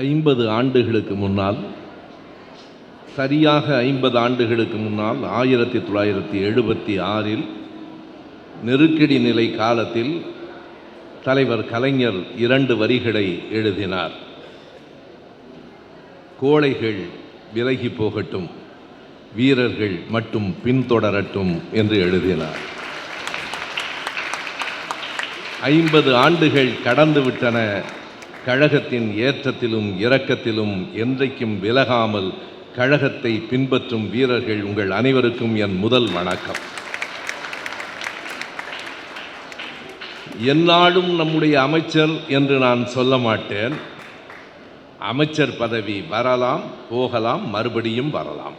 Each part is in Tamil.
50 ஆண்டுகளுக்கு முன்னால், சரியாக 50 ஆண்டுகளுக்கு முன்னால் 1976இல் நெருக்கடி நிலை காலத்தில் தலைவர் கலைஞர் 2 வரிகளை எழுதினார். கோழைகள் விலகி போகட்டும், வீரர்கள் மட்டும் பின்தொடரட்டும் என்று எழுதினார். 50 ஆண்டுகள் கடந்துவிட்டன. கழகத்தின் ஏற்றத்திலும் இரக்கத்திலும் என்றைக்கும் விலகாமல் கழகத்தை பின்பற்றும் வீரர்கள் உங்கள் அனைவருக்கும் என் முதல் வணக்கம். எந்நாளும் நம்முடைய அமைச்சர் என்று நான் சொல்ல மாட்டேன். அமைச்சர் பதவி வரலாம், போகலாம், மறுபடியும் வரலாம்.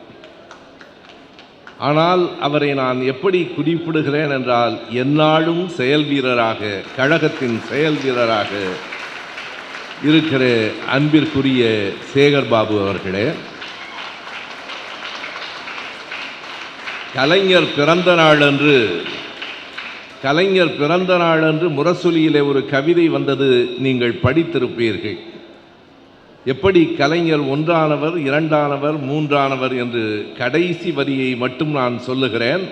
ஆனால் அவரை நான் எப்படி குறிப்பிடுகிறேன் என்றால், எந்நாளும் செயல் வீரராக, கழகத்தின் செயல் வீரராக இருக்கிற அன்பிற்குரிய சேகர் பாபு அவர்களே, கலைஞர் பிறந்த நாளன்று முரசொலியிலே ஒரு கவிதை வந்தது, நீங்கள் படித்திருப்பீர்கள். எப்படி கலைஞர் 1ஆனவர், 2ஆனவர், 3ஆனவர் என்று கடைசி வரியை மட்டும் நான் சொல்லுகிறேன்.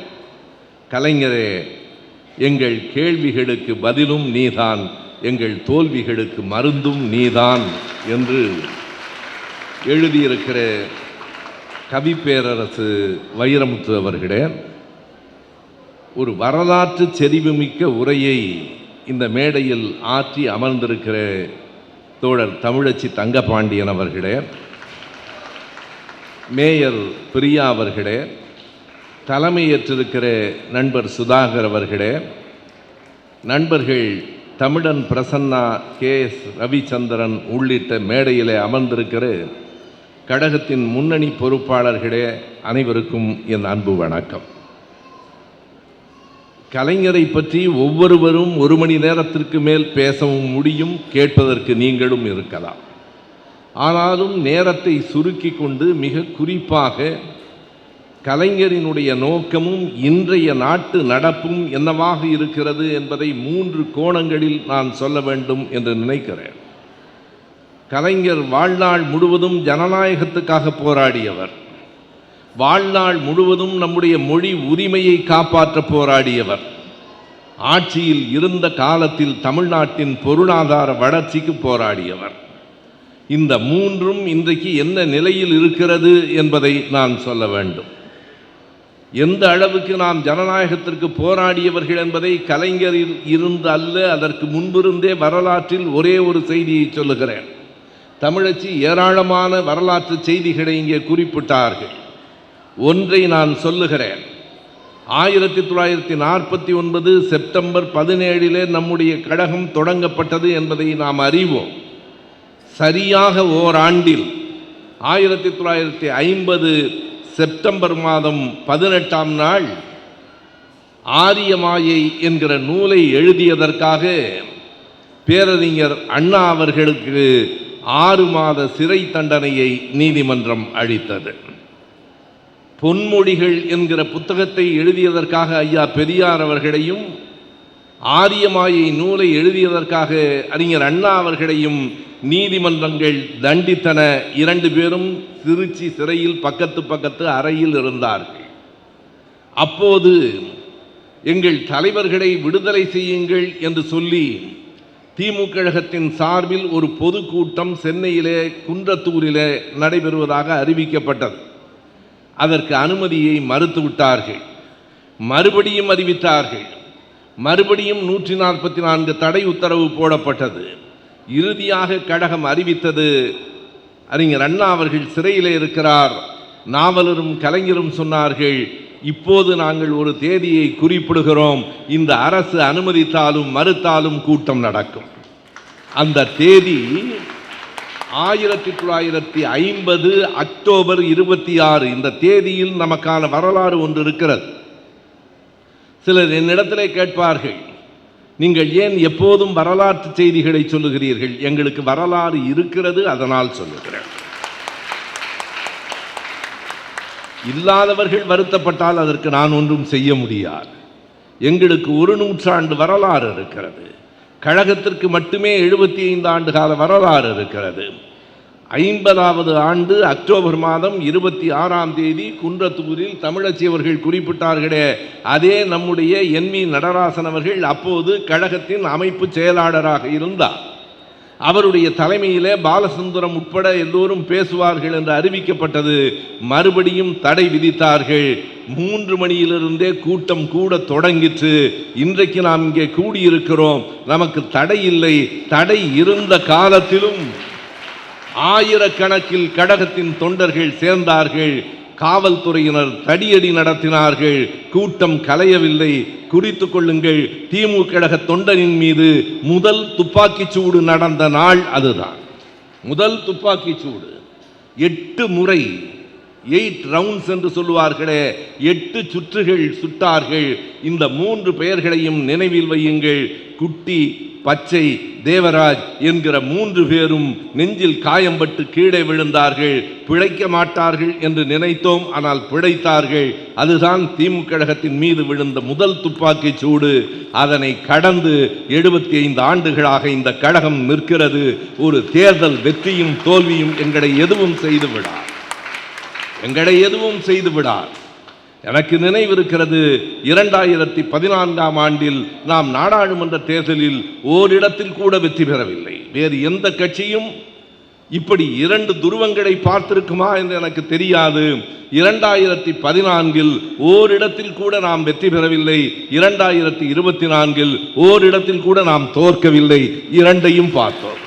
கலைஞரே, எங்கள் கேள்விகளுக்கு பதிலும் நீதான், எங்கள் தோல்விகளுக்கு மருந்தும் நீதான் என்று எழுதியிருக்கிற கவி பேரரசு வைரமுத்து அவர்களே, ஒரு வரலாற்று செறிவுமிக்க உரையை இந்த மேடையில் ஆற்றி அமர்ந்திருக்கிற தோழர் தமிழச்சி தங்கபாண்டியன் அவர்களே, மேயர் பிரியா அவர்களே, தலைமையேற்றிருக்கிற நண்பர் சுதாகர் அவர்களே, நண்பர்கள் தமிழன் பிரசன்னா, KS ரவிச்சந்திரன் உள்ளிட்ட மேடையிலே அமர்ந்திருக்கிற கழகத்தின் முன்னணி பொறுப்பாளர்களே, அனைவருக்கும் என் அன்பு வணக்கம். கலைஞரை பற்றி ஒவ்வொருவரும் 1 மணி நேரத்திற்கு மேல் பேசவும் முடியும், கேட்பதற்கு நீங்களும் இருக்கலாம். ஆனாலும் நேரத்தை சுருக்கி கொண்டு மிக குறிப்பாக கலைஞரினுடைய நோக்கமும் இன்றைய நாட்டு நடப்பும் என்னவாக இருக்கிறது என்பதை 3 கோணங்களில் நான் சொல்ல வேண்டும் என்று நினைக்கிறேன். கலைஞர் வாழ்நாள் முழுவதும் ஜனநாயகத்துக்காக போராடியவர். வாழ்நாள் முழுவதும் நம்முடைய மொழி உரிமையை காப்பாற்ற போராடியவர். ஆட்சியில் இருந்த காலத்தில் தமிழ்நாட்டின் பொருளாதார வளர்ச்சிக்கு போராடியவர். இந்த 3ம் இன்றைக்கு என்ன நிலையில் இருக்கிறது என்பதை நான் சொல்ல வேண்டும். எந்த அளவுக்கு நாம் ஜனநாயகத்திற்கு போராடியவர்கள் என்பதை கலைஞரில் இருந்து அல்ல, அதற்கு முன்பிருந்தே வரலாற்றில் ஒரே ஒரு செய்தியை சொல்லுகிறேன். தமிழச்சி ஏராளமான வரலாற்று செய்திகளை இங்கே குறிப்பிட்டார்கள். ஒன்றை நான் சொல்லுகிறேன். 1949 செப்டம்பர் 17 நம்முடைய கழகம் தொடங்கப்பட்டது என்பதை நாம் அறிவோம். சரியாக ஓராண்டில் 1950 செப்டம்பர் மாதம் 18ஆம் நாள் ஆரியமாயை என்கிற நூலை எழுதியதற்காக பேரறிஞர் அண்ணா அவர்களுக்கு 6 மாத சிறை தண்டனையை நீதிமன்றம் அளித்தது. பொன்மொழிகள் என்கிற புத்தகத்தை எழுதியதற்காக ஐயா பெரியார் அவர்களையும், ஆரியமாயை நூலை எழுதியதற்காக அறிஞர் அண்ணா அவர்களையும் நீதிமன்றங்கள் தண்டித்தன. 2 பேரும் திருச்சி சிறையில் பக்கத்து அறையில் இருந்தார்கள். அப்போது எங்கள் தலைவர்களை விடுதலை செய்யுங்கள் என்று சொல்லி திமுக கழகத்தின் சார்பில் ஒரு பொதுக்கூட்டம் சென்னையிலே குன்றத்தூரிலே நடைபெறுவதாக அறிவிக்கப்பட்டது. அதற்கு அனுமதியை மறுத்துவிட்டார்கள். மறுபடியும் அறிவித்தார்கள். மறுபடியும் 144 தடை உத்தரவு போடப்பட்டது. இறுதியாக கழகம் அறிவித்தது, அறிஞர் அண்ணா அவர்கள் சிறையிலே இருக்கிறார். நாவலரும் கலைஞரும் சொன்னார்கள், இப்போது நாங்கள் ஒரு தேதியை குறிப்பிடுகிறோம், இந்த அரசு அனுமதித்தாலும் மறுத்தாலும் கூட்டம் நடக்கும். அந்த தேதி 1950 அக்டோபர் 26. இந்த தேதியில் நமக்கான வரலாறு ஒன்று இருக்கிறது. சிலர் என்னிடத்திலே கேட்பார்கள், நீங்கள் ஏன் எப்போதும் வரலாற்று செய்திகளை சொல்லுகிறீர்கள்? எங்களுக்கு வரலாறு இருக்கிறது, அதனால் சொல்லுகிறேன். இல்லாதவர்கள் வருத்தப்பட்டால் அதற்கு நான் ஒன்றும் செய்ய முடியாது. எங்களுக்கு 1 நூற்றாண்டு வரலாறு இருக்கிறது. கழகத்திற்கு மட்டுமே 75 ஆண்டு கால வரலாறு இருக்கிறது. 50வது ஆண்டு அக்டோபர் மாதம் 26ஆம் தேதி குன்றத்தூரில் தமிழச்சி அவர்கள் குறிப்பிட்டார்களே, அதே நம்முடைய NV நடராசன் அவர்கள் அப்போது கழகத்தின் அமைப்பு செயலாளராக இருந்தார். அவருடைய தலைமையிலே பாலசுந்தரம் உட்பட எல்லோரும் பேசுவார்கள் என்று அறிவிக்கப்பட்டது. மறுபடியும் தடை விதித்தார்கள். 3 மணியிலிருந்தே கூட்டம் கூட தொடங்கிற்று. இன்றைக்கு நாம் இங்கே கூடியிருக்கிறோம், நமக்கு தடை இல்லை. தடை இருந்த காலத்திலும் ஆயிரக்கணக்கில் கழகத்தின் தொண்டர்கள் சேர்ந்தார்கள். காவல்துறையினர் தடியடி நடத்தினார்கள். கூட்டம் கலையவில்லை. குறித்து கொள்ளுங்கள், திமுக கழக தொண்டனின் மீது முதல் துப்பாக்கிச் சூடு நடந்த நாள் அதுதான். முதல் துப்பாக்கிச் சூடு 8 முறை, 8 ரவுண்ட்ஸ் என்று சொல்லுவார்களே, 8 சுற்றுகள் சுட்டார்கள். இந்த 3 பெயர்களையும் நினைவில் வையுங்கள். குட்டி, பச்சை, தேவராஜ் என்கிற 3 பேரும் நெஞ்சில் காயம்பட்டு கீழே விழுந்தார்கள். பிழைக்க மாட்டார்கள் என்று நினைத்தோம், ஆனால் பிழைத்தார்கள். அதுதான் திமுக கழகத்தின் மீது விழுந்த முதல் துப்பாக்கி சூடு. அதனை கடந்து 75 ஆண்டுகளாக இந்த கழகம் நிற்கிறது. ஒரு தேர்தல் வெற்றியும் தோல்வியும் எங்களை எதுவும் செய்து விடார். எனக்கு நினைவிருக்கிறது, 2014ஆம் ஆண்டில் நாம் நாடாளுமன்ற தேர்தலில் ஓரிடத்தில் கூட வெற்றி பெறவில்லை. வேறு எந்த கட்சியும் இப்படி 2 துருவங்களை பார்த்திருக்குமா என்று எனக்கு தெரியாது. 2014இல் ஓரிடத்தில் கூட நாம் வெற்றி பெறவில்லை. 2024இல் ஓரிடத்தில் கூட நாம் தோற்கவில்லை. 2ஐயும் பார்த்தோம்.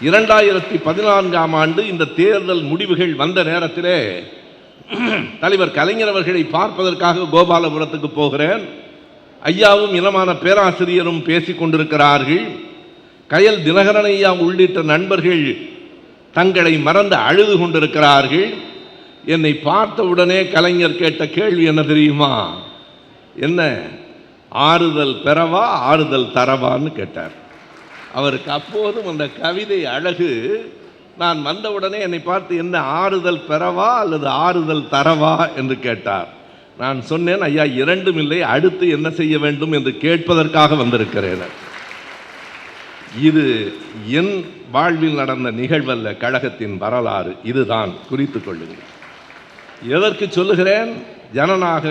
2014ஆம் ஆண்டு இந்த தேர்தல் முடிவுகள் வந்த நேரத்திலே தலைவர் கலைஞர் அவர்களை பார்ப்பதற்காக கோபாலபுரத்துக்கு போகிறேன். ஐயாவும் இளமான பேராசிரியரும் பேசிக் கொண்டிருக்கிறார்கள். கயல் தினகரன் ஐயா உள்ளிட்ட நண்பர்கள் தங்களை மறந்து அழுது கொண்டிருக்கிறார்கள். என்னை பார்த்தவுடனே கலைஞர் கேட்ட கேள்வி என்ன தெரியுமா? என்ன, ஆறுதல் பெறவா ஆறுதல் தரவான்னு கேட்டார். அவருக்கு அப்போதும் அந்த கவிதை அழகு. நான் வந்தவுடனே என்னை பார்த்து என்ன, ஆறுதல் பெறவா அல்லது ஆறுதல் தரவா என்று கேட்டார். நான் சொன்னேன், ஐயா 2ம் இல்லை, அடுத்து என்ன செய்ய வேண்டும் என்று கேட்பதற்காக வந்திருக்கிறேன். இது என் வாழ்வில் நடந்த நிகழ்வல்ல, கழகத்தின் வரலாறு. இதுதான், குறித்து கொள்ளுங்கள். எதற்கு சொல்லுகிறேன்? ஜனநாயக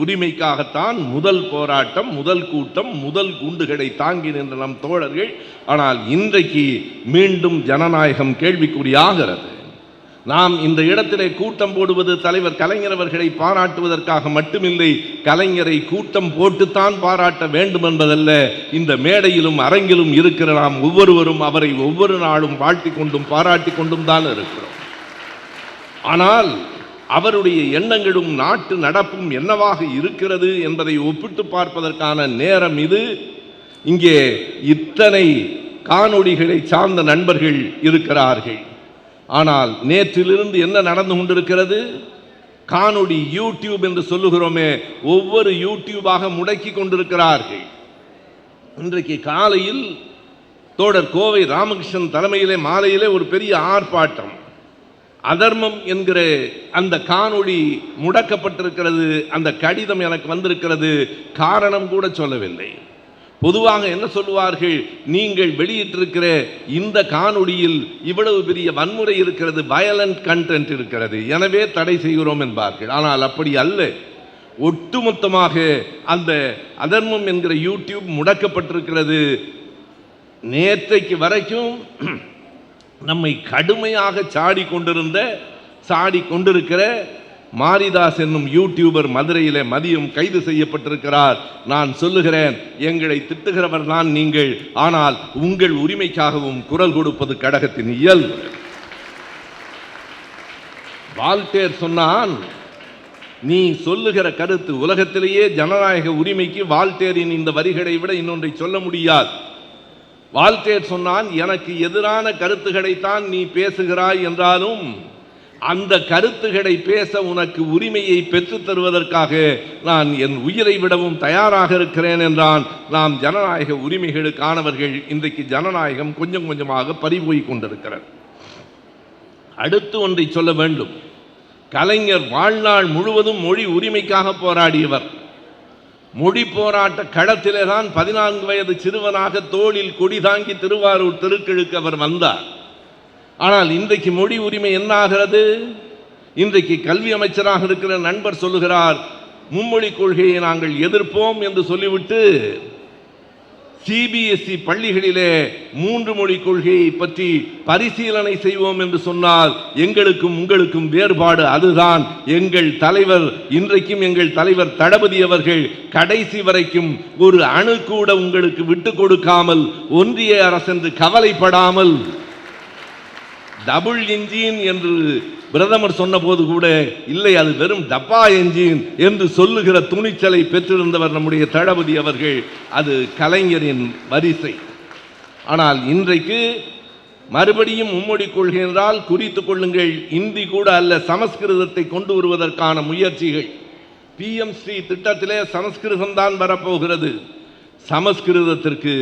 உரிமைக்காகத்தான் முதல் போராட்டம், முதல் கூட்டம், முதல் குண்டுகளை தாங்கி நின்ற நம் தோழர்கள். ஆனால் இன்றைக்கு மீண்டும் ஜனநாயகம் கேள்விக்குறியாகிறது. நாம் இந்த இடத்திலே கூட்டம் போடுவது தலைவர் கலைஞர் அவர்களை பாராட்டுவதற்காக மட்டுமில்லை, கலைஞரை கூட்டம் போட்டுத்தான் பாராட்ட வேண்டும் என்பதல்ல. இந்த மேடையிலும் அரங்கிலும் இருக்கிற நாம் ஒவ்வொருவரும் அவரை ஒவ்வொரு நாளும் வாழ்த்தி கொண்டும் பாராட்டி கொண்டும் தான் இருக்கிறோம். ஆனால் அவருடைய எண்ணங்களும் நாட்டு நடப்பும் என்னவாக இருக்கிறது என்பதை ஒப்பிட்டு பார்ப்பதற்கான நேரம் இது. இங்கே இத்தனை காணொளிகளை சார்ந்த நண்பர்கள் இருக்கிறார்கள். ஆனால் நேற்றிலிருந்து என்ன நடந்து கொண்டிருக்கிறது? காணொளி, யூடியூப் என்று சொல்லுகிறோமே, ஒவ்வொரு யூடியூபாக முடக்கி கொண்டிருக்கிறார்கள். இன்றைக்கு காலையில் தோழர் கோவை ராமகிருஷ்ணன் தலைமையிலே மாலையிலே ஒரு பெரிய ஆர்ப்பாட்டம். அதர்மம் என்கிற அந்த காணொளி முடக்கப்பட்டிருக்கிறது. அந்த கடிதம் எனக்கு வந்திருக்கிறது. காரணம் கூட சொல்லவில்லை. பொதுவாக என்ன சொல்லுவார்கள்? நீங்கள் வெளியிட்டிருக்கிற இந்த காணொளியில் இவ்வளவு பெரிய வன்முறை இருக்கிறது, வயலண்ட் கண்டென்ட் இருக்கிறது, எனவே தடை செய்கிறோம் என்பார்கள். ஆனால் அப்படி அல்ல. ஒட்டுமொத்தமாக அந்த அதர்மம் என்கிற யூடியூப் முடக்கப்பட்டிருக்கிறது. நேற்றைக்கு வரைக்கும் நம்மை கடுமையாக சாடி கொண்டிருக்கிற மாரிதாஸ் என்னும் யூடியூபர் மதுரையிலே மதியம் கைது செய்யப்பட்டிருக்கிறார். நான் சொல்லுகிறேன், எங்களை திட்டுகிறவர் தான் நீங்கள், ஆனால் உங்கள் உரிமைக்காகவும் குரல் கொடுப்பது கழகத்தின் இயல்பு. வால்டேர் சொன்னான், நீ சொல்லுகிற கருத்து, உலகத்திலேயே ஜனநாயக உரிமைக்கு வால்டேரின் இந்த வரிகளை விட இன்னொன்றை சொல்ல முடியாது. வால்டேர் சொன்னான், எனக்கு எதிரான கருத்துக்களைத்தான் நீ பேசுகிறாய் என்றாலும் அந்த கருத்துக்களை பேச உனக்கு உரிமையை பெற்றுத் தருவதற்காக நான் என் உயிரை விடவும் தயாராக இருக்கிறேன் என்றான். நாம் ஜனநாயக உரிமைகளுக்கானவர்கள். இன்றைக்கு ஜனநாயகம் கொஞ்சம் கொஞ்சமாக பறிபோய் கொண்டிருக்கிறது. அடுத்து ஒன்றை சொல்ல வேண்டும். கலைஞர் வாழ்நாள் முழுவதும் மொழி உரிமைக்காக போராடியவர். மொழி போராட்ட களத்திலே தான் 14 வயது சிறுவனாக தோளில் கொடி தாங்கி திருவாரூர் தெருக்களுக்கு அவர் வந்தார். ஆனால் இன்றைக்கு மொழி உரிமை என்ன ஆகிறது? இன்றைக்கு கல்வி அமைச்சராக இருக்கிற நண்பர் சொல்லுகிறார், மும்மொழி கொள்கையை நாங்கள் எதிர்ப்போம் என்று சொல்லிவிட்டு சிபிஎஸ்இ பள்ளிகளிலே 3 மொழி கொள்கையை பற்றி பரிசீலனை செய்வோம் என்று சொன்னால் எங்களுக்கும் உங்களுக்கும் வேறுபாடு அதுதான். எங்கள் தலைவர், இன்றைக்கும் எங்கள் தலைவர் தளபதி அவர்கள் கடைசி வரைக்கும் ஒரு அணு கூட உங்களுக்கு விட்டு கொடுக்காமல், ஒன்றிய அரசென்று கவலைப்படாமல், டபுள் என்ஜின் என்று பிரதமர் சொன்ன போது கூட இல்லை, அது வெறும் டப்பா என்ஜின் என்று சொல்லுகிற துணிச்சலை பெற்றிருந்தவர் நம்முடைய தளபதி அவர்கள். அது கலைஞரின் வரிசை. ஆனால் இன்றைக்கு மறுபடியும் மும்மொழி கொள்கை என்றால் குறித்துக் கொள்ளுங்கள், இந்தி கூட அல்ல, சமஸ்கிருதத்தை கொண்டு வருவதற்கான முயற்சிகள். PMC திட்டத்திலே சமஸ்கிருதம் தான் வரப்போகிறது. சமஸ்கிருதத்திற்கு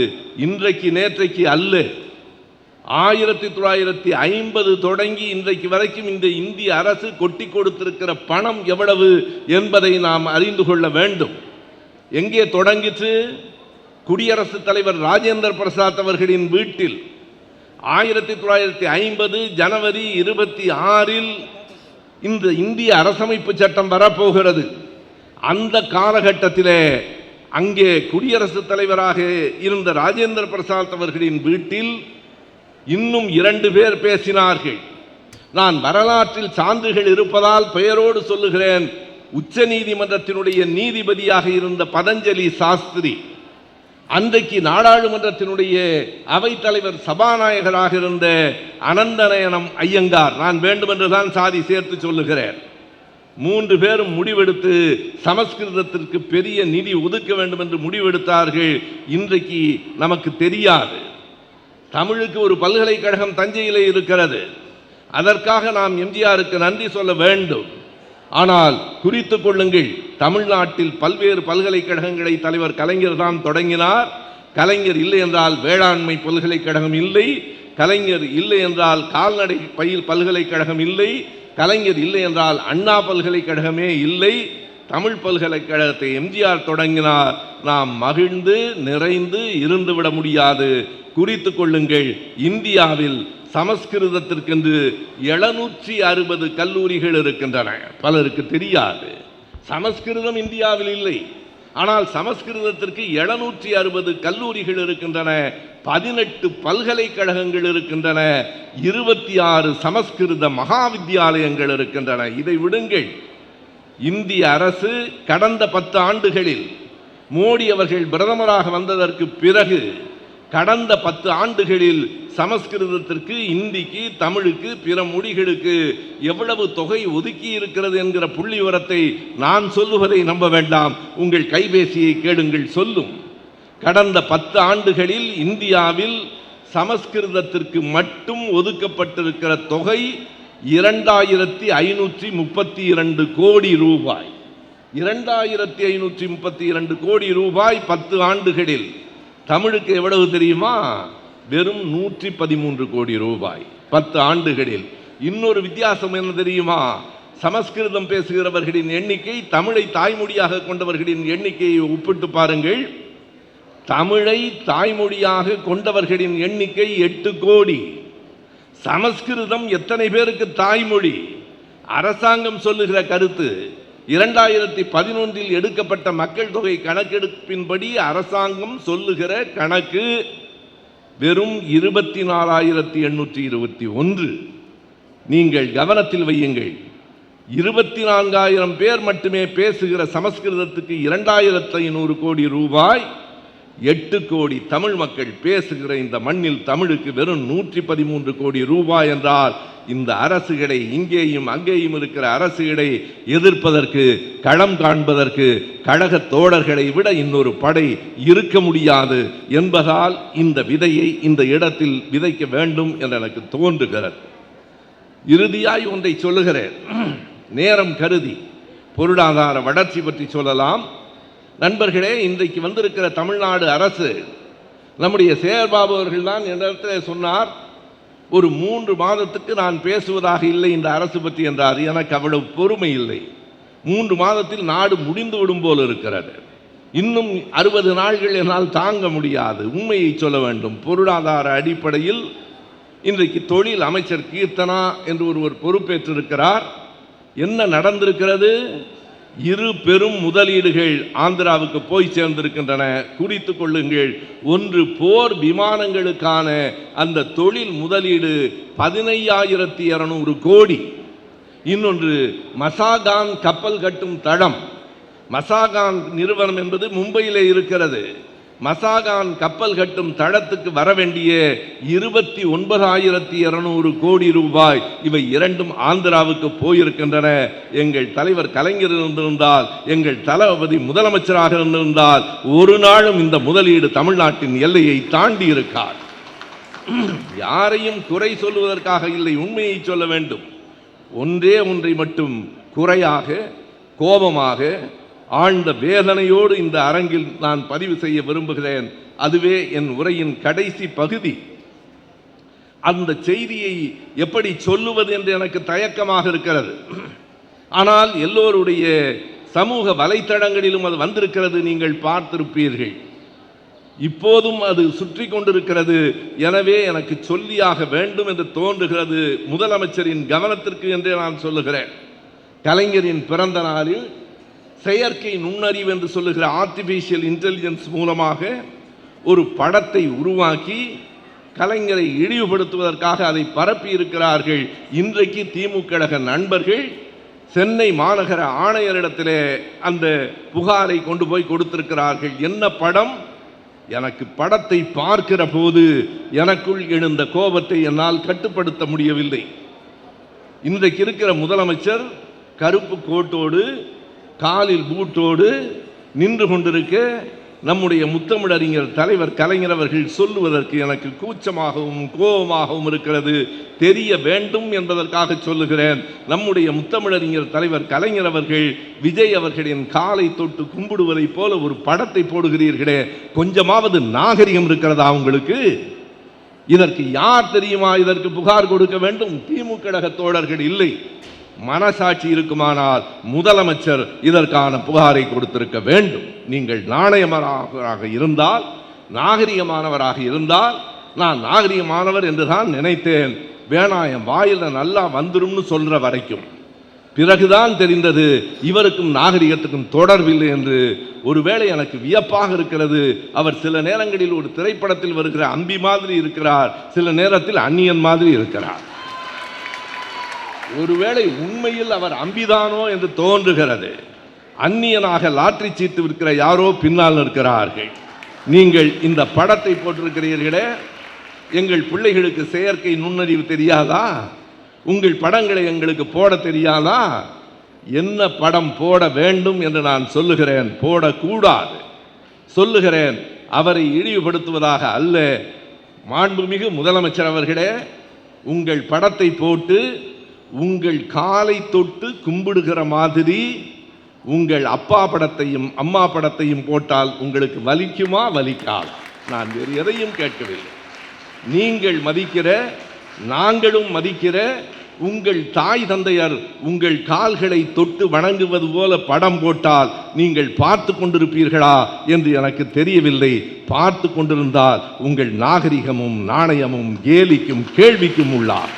இன்றைக்கு நேற்றைக்கு அல்ல, 1950 தொடங்கி இன்றைக்கு வரைக்கும் இந்த இந்திய அரசு கொட்டி கொடுத்திருக்கிற பணம் எவ்வளவு என்பதை நாம் அறிந்து கொள்ள வேண்டும். எங்கே தொடங்கிற்று? குடியரசுத் தலைவர் ராஜேந்திர பிரசாத் அவர்களின் வீட்டில் 1950 ஜனவரி 26 இந்த இந்திய அரசமைப்பு சட்டம் வரப்போகிறது. அந்த காலகட்டத்திலே அங்கே குடியரசுத் தலைவராக இருந்த ராஜேந்திர பிரசாத் அவர்களின் வீட்டில் இன்னும் 2 பேர் பேசினார்கள். நான் வரலாற்றில் சான்றுகள் இருப்பதால் பெயரோடு சொல்லுகிறேன். உச்ச நீதிமன்றத்தினுடைய நீதிபதியாக இருந்த பதஞ்சலி சாஸ்திரி, அன்றைக்கு நாடாளுமன்றத்தினுடைய அவைத்தலைவர் சபாநாயகராக இருந்த அனந்தநயனம் ஐயங்கார், நான் வேண்டுமென்றுதான் சாதி சேர்த்து சொல்லுகிறேன், 3 பேரும் முடிவெடுத்து சமஸ்கிருதத்திற்கு பெரிய நிதி ஒதுக்க வேண்டும் என்று முடிவெடுத்தார்கள். இன்றைக்கு நமக்கு தெரியாது. தமிழுக்கு ஒரு பல்கலைக்கழகம் தஞ்சையிலே இருக்கிறது. அதற்காக நாம் எம்ஜிஆருக்கு நன்றி சொல்ல வேண்டும். ஆனால் குறித்துக் கொள்ளுங்கள், தமிழ்நாட்டில் பல்வேறு பல்கலைக்கழகங்களை தலைவர் கலைஞர் தான் தொடங்கினார். கலைஞர் இல்லை என்றால் வேளாண்மை பல்கலைக்கழகம் இல்லை, கலைஞர் இல்லை என்றால் கால்நடை பயில் பல்கலைக்கழகம் இல்லை, கலைஞர் இல்லை என்றால் அண்ணா பல்கலைக்கழகமே இல்லை. தமிழ் பல்கலைக்கழகத்தை எம்ஜிஆர் தொடங்கினார். நாம் மகிழ்ந்து நிறைந்து இருந்துவிட முடியாது. குறித்துக் கொள்ளுங்கள், இந்தியாவில் சமஸ்கிருதத்திற்கென்று 760 கல்லூரிகள் இருக்கின்றன. பலருக்கு தெரியாது. சமஸ்கிருதம் இந்தியாவில் இல்லை, ஆனால் சமஸ்கிருதத்திற்கு 760 கல்லூரிகள் இருக்கின்றன, 18 பல்கலைக்கழகங்கள் இருக்கின்றன, 26 சமஸ்கிருத மகா வித்தியாலயங்கள் இருக்கின்றன. இதை விடுங்கள். இந்திய அரசு கடந்த 10 ஆண்டுகளில் மோடி அவர்கள் பிரதமராக வந்ததற்கு பிறகு கடந்த 10 ஆண்டுகளில் சமஸ்கிருதத்திற்கு, இந்திக்கு, தமிழுக்கு, பிற மொழிகளுக்கு எவ்வளவு தொகை ஒதுக்கி இருக்கிறது என்கிற புள்ளி விவரத்தை நான் சொல்லுவதை நம்ப வேண்டாம். உங்கள் கைபேசியை கேளுங்கள், சொல்லும். கடந்த 10 ஆண்டுகளில் இந்தியாவில் சமஸ்கிருதத்திற்கு மட்டும் ஒதுக்கப்பட்டிருக்கிற தொகை 2532 கோடி ரூபாய். 2532 கோடி ரூபாய் 10 ஆண்டுகளில். தமிழுக்கு எவ்வளவு தெரியுமா? வெறும் 113 கோடி ரூபாய் 10 ஆண்டுகளில். இன்னொரு வித்தியாசம் என்ன தெரியுமா? சமஸ்கிருதம் பேசுகிறவர்களின் எண்ணிக்கை தமிழை தாய்மொழியாக கொண்டவர்களின் எண்ணிக்கையை ஒப்பிட்டு பாருங்கள். தமிழை தாய்மொழியாக கொண்டவர்களின் எண்ணிக்கை 8 கோடி. சமஸ்கிருதம் எத்தனை பேருக்கு தாய்மொழி? அரசாங்கம் சொல்லுகிற கருத்து 2011 எடுக்கப்பட்ட மக்கள் தொகை கணக்கெடுப்பின்படி அரசாங்கம் சொல்லுகிற கணக்கு வெறும் 24,821. நீங்கள் கவனத்தில் வையுங்கள். 24,000 பேர் மட்டுமே பேசுகிற சமஸ்கிருதத்துக்கு 2,500 கோடி ரூபாய். 8 கோடி தமிழ் மக்கள் பேசுகிற இந்த மண்ணில் தமிழுக்கு வெறும் 113 கோடி ரூபாய் என்றால் இந்த அரசுகளை, இங்கேயும் அங்கேயும் இருக்கிற அரசுகளை எதிர்ப்பதற்கு, களம் காண்பதற்கு கழக தோழர்களை விட இன்னொரு படை இருக்க முடியாது என்பதால் இந்த விதையை இந்த இடத்தில் விதைக்க வேண்டும் என்று எனக்கு தோன்றுகிறது. இறுதியாய் ஒன்றை சொல்லுகிறேன், நேரம் கருதி. பொருளாதார வளர்ச்சி பற்றி சொல்லலாம். நண்பர்களே, இன்றைக்கு வந்திருக்கிற தமிழ்நாடு அரசு, நம்முடைய சேகர்பாபு அவர்கள் தான் என்னிடத்தில் சொன்னார், ஒரு 3 மாதத்துக்கு நான் பேசுவதாக இல்லை இந்த அரசு பற்றி என்றார். எனக்கு அவ்வளவு பொறுமை இல்லை. 3 மாதத்தில் நாடு முடிந்து விடும் போல் இருக்கிறது. இன்னும் 60 நாட்கள் என்னால் தாங்க முடியாது. உண்மையை சொல்ல வேண்டும். பொருளாதார அடிப்படையில் இன்றைக்கு தொழில் அமைச்சர் கீர்த்தனா என்று ஒருவர் பொறுப்பேற்றிருக்கிறார். என்ன நடந்திருக்கிறது? 2 பெரும் முதலீடுகள் ஆந்திராவுக்கு போய் சேர்ந்திருக்கின்றன. குறித்துக் கொள்ளுங்கள். ஒன்று, போர் விமானங்களுக்கான அந்த தொழில் முதலீடு 15,200 கோடி. இன்னொன்று, மசாகான் கப்பல் கட்டும் தளம். மசாகான் நிறுவனம் என்பது மும்பையிலே இருக்கிறது. மசாகான் கப்பல் கட்டும் தளத்துக்கு வர வேண்டிய 29,200 கோடி ரூபாய், இவை இரண்டும் ஆந்திராவுக்கு போயிருக்கின்றன. எங்கள் தலைவர் கலைஞர் இருந்திருந்தால், எங்கள் தளபதி முதலமைச்சராக இருந்திருந்தால், ஒரு நாளும் இந்த முதலீடு தமிழ்நாட்டின் எல்லையை தாண்டி இருக்கார். யாரையும் குறை சொல்வதற்காக இல்லை, உண்மையை சொல்ல வேண்டும். ஒன்றை மட்டும் குறையாக, கோபமாக, ஆழ்ந்த வேதனையோடு இந்த அரங்கில் நான் பதிவு செய்ய விரும்புகிறேன். அதுவே என் உரையின் கடைசி பகுதி. அந்த செய்தியை எப்படி சொல்லுவது என்று எனக்கு தயக்கமாக இருக்கிறது. ஆனால் எல்லோருடைய சமூக வலைத்தளங்களிலும் அது வந்திருக்கிறது, நீங்கள் பார்த்திருப்பீர்கள். இப்போதும் அது சுற்றி கொண்டிருக்கிறது. எனவே எனக்கு சொல்லியாக வேண்டும் என்று தோன்றுகிறது. முதலமைச்சரின் கவனத்திற்கு என்றே நான் சொல்லுகிறேன். கலைஞரின் பிறந்த நாளில் செயற்கை நுண்ணறிவு என்று சொல்லுகிற ஆர்டிஃபிஷியல் இன்டெலிஜென்ஸ் மூலமாக ஒரு படத்தை உருவாக்கி கலைஞரை இழிவுபடுத்துவதற்காக அதை பரப்பி இருக்கிறார்கள். இன்றைக்கு திமுக நண்பர்கள் சென்னை மாநகர ஆணையரிடத்திலே அந்த புகாரை கொண்டு போய் கொடுத்திருக்கிறார்கள். என்ன படம்? எனக்கு படத்தை பார்க்கிற போது எனக்குள் எழுந்த கோபத்தை என்னால் கட்டுப்படுத்த முடியவில்லை. இன்றைக்கு இருக்கிற முதலமைச்சர் கருப்பு கோட்டோடு, காலில் பூட்டோடு நின்று கொண்டிருக்க நம்முடைய முத்தமிழறிஞர் தலைவர் கலைஞர் அவர்கள் சொல்லுவதற்கு எனக்கு கூச்சமாகவும் கோபமாகவும் இருக்கிறது. தெரிய வேண்டும் என்பதற்காக சொல்லுகிறேன். நம்முடைய முத்தமிழறிஞர் தலைவர் கலைஞர் அவர்கள் விஜய் அவர்களின் காலை தொட்டு கும்பிடுவதை போல ஒரு படத்தை போடுகிறீர்களே, கொஞ்சமாவது நாகரிகம் இருக்கிறதா உங்களுக்கு? இதற்கு யார் தெரியுமா இதற்கு புகார் கொடுக்க வேண்டும்? திமுக தோழர்கள் இல்லை. மனசாட்சி இருக்குமானால் முதலமைச்சர் இதற்கான புகாரை கொடுத்திருக்க வேண்டும். நீங்கள் நாணயமானவராக இருந்தால், நாகரிகமானவராக இருந்தால், நான் நாகரிகமானவர் என்றுதான் நினைத்தேன். வேணாயம் வாயில் நல்லா வந்துரும்னு சொல்ற வரைக்கும் பிறகுதான் தெரிந்தது இவருக்கும் நாகரிகத்துக்கும் தொடர்பில்லை என்று. ஒருவேளை எனக்கு வியப்பாக இருக்கிறது. அவர் சில நேரங்களில் ஒரு திரைப்படத்தில் வருகிற அம்பி மாதிரி இருக்கிறார், சில நேரத்தில் அந்நியன் மாதிரி இருக்கிறார். ஒருவேளை உண்மையில் அவர் அம்பிதானோ என்று தோன்றுகிறது. அந்நியனாக லாட்டரி சீட்டு விற்கிற யாரோ பின்னால் இருக்கிறார்கள். நீங்கள் இந்த படத்தை போட்டிருக்கிறீர்களே, எங்கள் பிள்ளைகளுக்கு செயற்கை நுண்ணறிவு தெரியாதா? உங்கள் படங்களை எங்களுக்கு போட தெரியாதா? என்ன படம் போட வேண்டும் என்று நான் சொல்லுகிறேன், போடக்கூடாது சொல்லுகிறேன். அவரை இழிவுபடுத்துவதாக அல்ல. மாண்புமிகு முதலமைச்சர் அவர்களே, உங்கள் படத்தை போட்டு உங்கள் காலை தொட்டு கும்பிடுகிற மாதிரி உங்கள் அப்பா படத்தையும் அம்மா படத்தையும் போட்டால் உங்களுக்கு வலிக்குமா வலிக்காது? நான் வேறு எதையும் கேட்கவில்லை. நீங்கள் மதிக்கிற, நாங்களும் மதிக்கிற உங்கள் தாய் தந்தையர் உங்கள் கால்களை தொட்டு வணங்குவது போல படம் போட்டால் நீங்கள் பார்த்து கொண்டிருப்பீர்களா என்று எனக்கு தெரியவில்லை. பார்த்து கொண்டிருந்தால் உங்கள் நாகரிகமும் நாணயமும் கேலிக்கும் கேள்விக்கும் உள்ளார்.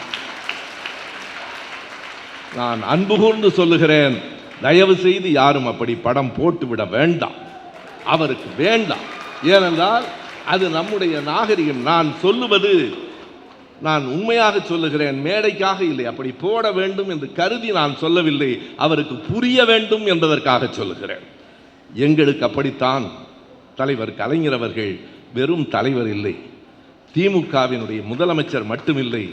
நான் அன்பு கூர்ந்து சொல்லுகிறேன், தயவு செய்து யாரும் அப்படி படம் போட்டுவிட வேண்டாம். அவருக்கு வேண்டாம். ஏனென்றால் அது நம்முடைய நாகரிகம். நான் சொல்லுவது, நான் உண்மையாக சொல்லுகிறேன், மேடைக்காக இல்லை. அப்படி போட வேண்டும் என்று கருதி நான் சொல்லவில்லை, அவருக்கு புரிய வேண்டும் என்பதற்காக சொல்லுகிறேன். எங்களுக்கு அப்படித்தான் தலைவர் கலைஞர் அவர்கள் வெறும் தலைவர் இல்லை, திமுகவினுடைய முதலமைச்சர் மட்டுமில்லை,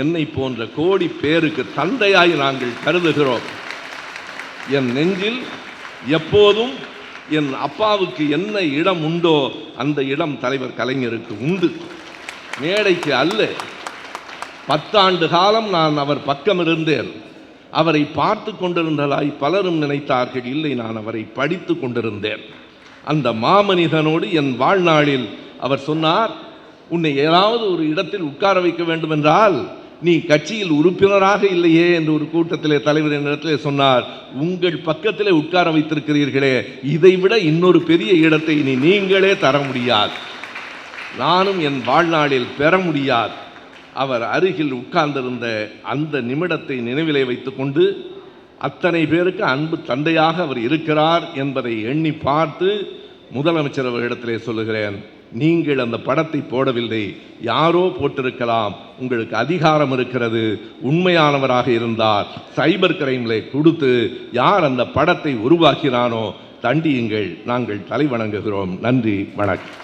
என்னை போன்ற கோடி பேருக்கு தந்தையாய் நாங்கள் கருதுகிறோம். என் நெஞ்சில் எப்போதும் என் அப்பாவுக்கு என்ன இடம் உண்டோ அந்த இடம் தலைவர் கலைஞருக்கு உண்டு. மேடைக்கு அல்ல. 10 ஆண்டு காலம் நான் அவர் பக்கம் இருந்தேன். அவரை பார்த்து கொண்டிருந்ததாய் பலரும் நினைத்தார்கள். இல்லை, நான் அவரை படித்து கொண்டிருந்தேன். அந்த மாமனிதனோடு என் வாழ்நாளில் அவர் சொன்னார், உன்னை ஏதாவது ஒரு இடத்தில் உட்கார வைக்க வேண்டும் என்றால் நீ கட்சியில் உறுப்பினராக இல்லையே என்று ஒரு கூட்டத்திலே தலைவர் என்னிடத்திலே சொன்னார். உங்கள் பக்கத்திலே உட்கார வைத்திருக்கிறீர்களே, இதைவிட இன்னொரு பெரிய இடத்தை நீங்களே தர முடியாது, நானும் என் வாழ்நாளில் பெற முடியாது. அவர் அருகில் உட்கார்ந்திருந்த அந்த நிமிடத்தை நினைவிலே வைத்துக்கொண்டு அத்தனை பேருக்கு அன்பு தந்தையாக அவர் இருக்கிறார் என்பதை எண்ணி பார்த்து முதலமைச்சர் அவர்களிடத்திலே சொல்லுகிறேன், நீங்கள் அந்த படத்தை போடவில்லை, யாரோ போட்டிருக்கலாம், உங்களுக்கு அதிகாரம் இருக்கிறது, உண்மையானவராக இருந்தால் சைபர் கிரைமில் கொடுத்து யார் அந்த படத்தை உருவாக்கினானோ தண்டியுங்கள், நாங்கள் தலை வணங்குகிறோம். நன்றி, வணக்கம்.